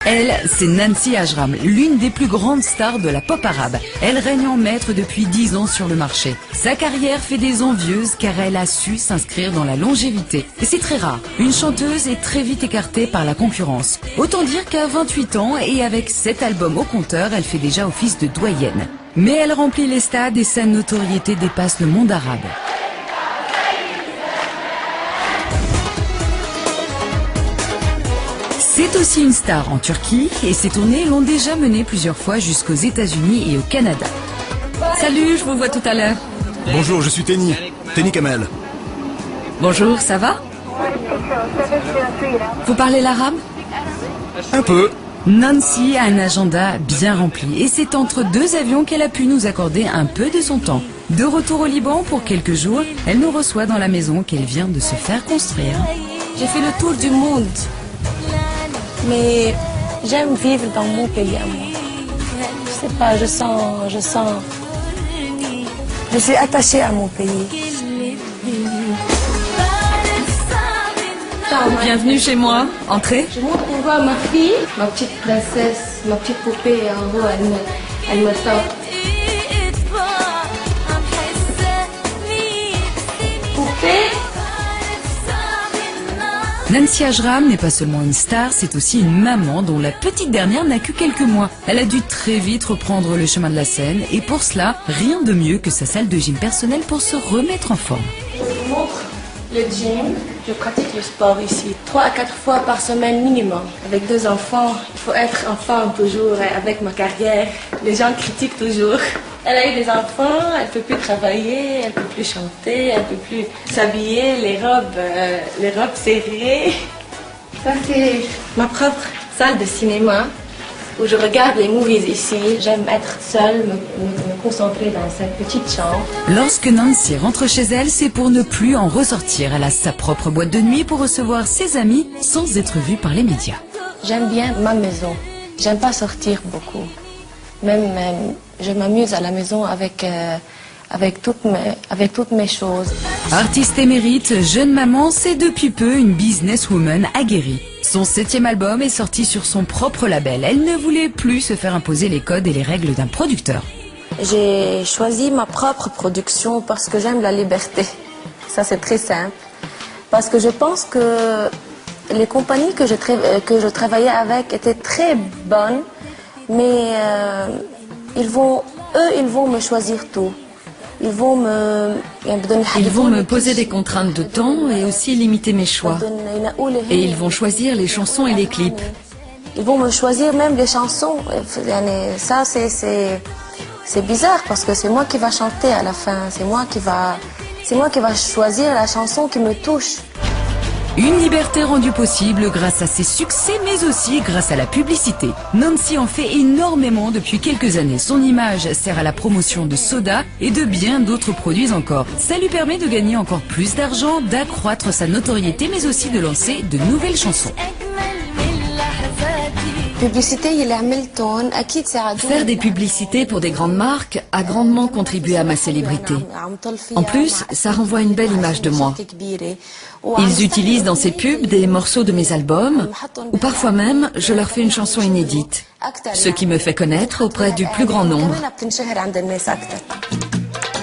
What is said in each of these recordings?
Elle, c'est Nancy Ajram, l'une des plus grandes stars de la pop arabe. Elle règne en maître depuis 10 ans sur le marché. Sa carrière fait des envieuses car elle a su s'inscrire dans la longévité. Et c'est très rare. Une chanteuse est très vite écartée par la concurrence. Autant dire qu'à 28 ans et avec 7 albums au compteur, elle fait déjà office de doyenne. Mais elle remplit les stades et sa notoriété dépasse le monde arabe. C'est aussi une star en Turquie et ses tournées l'ont déjà menée plusieurs fois jusqu'aux États-Unis et au Canada. Salut, je vous vois tout à l'heure. Bonjour, je suis Tenny Kamel. Bonjour, ça va? Vous parlez l'arabe? Un peu. Nancy a un agenda bien rempli et c'est entre 2 avions qu'elle a pu nous accorder un peu de son temps. De retour au Liban pour quelques jours, elle nous reçoit dans la maison qu'elle vient de se faire construire. J'ai fait le tour du monde. Mais j'aime vivre dans mon pays à moi. Je sais pas, je suis attachée à mon pays. Bienvenue chez moi. Entrez. Je montre pour voir ma fille, ma petite princesse, ma petite poupée en haut, elle me tord. Poupée. Nancy Ajram n'est pas seulement une star, c'est aussi une maman dont la petite dernière n'a que quelques mois. Elle a dû très vite reprendre le chemin de la scène et pour cela, rien de mieux que sa salle de gym personnelle pour se remettre en forme. Je vous montre le gym. Je pratique le sport ici 3 à 4 fois par semaine minimum. Avec 2 enfants, il faut être en forme toujours. Avec ma carrière, les gens critiquent toujours. Elle a eu des enfants, elle peut plus travailler, elle peut plus chanter, elle peut plus s'habiller, les robes serrées. Ça c'est ma propre salle de cinéma où je regarde les movies ici. J'aime être seule, me concentrer dans cette petite chambre. Lorsque Nancy rentre chez elle, c'est pour ne plus en ressortir. Elle a sa propre boîte de nuit pour recevoir ses amis sans être vue par les médias. J'aime bien ma maison. J'aime pas sortir beaucoup. Même je m'amuse à la maison avec toutes mes choses. Artiste émérite, jeune maman, c'est depuis peu une businesswoman aguerrie. Son 7e album est sorti sur son propre label. Elle ne voulait plus se faire imposer les codes et les règles d'un producteur. J'ai choisi ma propre production parce que j'aime la liberté. Ça c'est très simple. Parce que je pense que les compagnies que je travaillais avec étaient très bonnes. Mais ils vont me choisir tout. Ils vont me poser des contraintes de temps et aussi limiter mes choix. Et ils vont choisir les chansons et les clips. Ils vont me choisir même les chansons. Ça, c'est bizarre parce que c'est moi qui va chanter à la fin. C'est moi qui va choisir la chanson qui me touche. Une liberté rendue possible grâce à ses succès, mais aussi grâce à la publicité. Nancy en fait énormément depuis quelques années. Son image sert à la promotion de soda et de bien d'autres produits encore. Ça lui permet de gagner encore plus d'argent, d'accroître sa notoriété, mais aussi de lancer de nouvelles chansons. Faire des publicités pour des grandes marques a grandement contribué à ma célébrité. En plus, ça renvoie une belle image de moi. Ils utilisent dans ces pubs des morceaux de mes albums, ou parfois même, je leur fais une chanson inédite, ce qui me fait connaître auprès du plus grand nombre.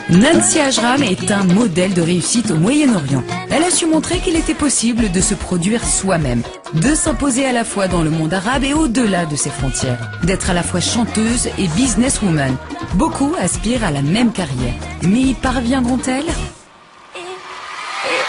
Nancy Ajram est un modèle de réussite au Moyen-Orient. Elle a su montrer qu'il était possible de se produire soi-même, de s'imposer à la fois dans le monde arabe et au-delà de ses frontières, d'être à la fois chanteuse et businesswoman. Beaucoup aspirent à la même carrière. Mais y parviendront-elles ?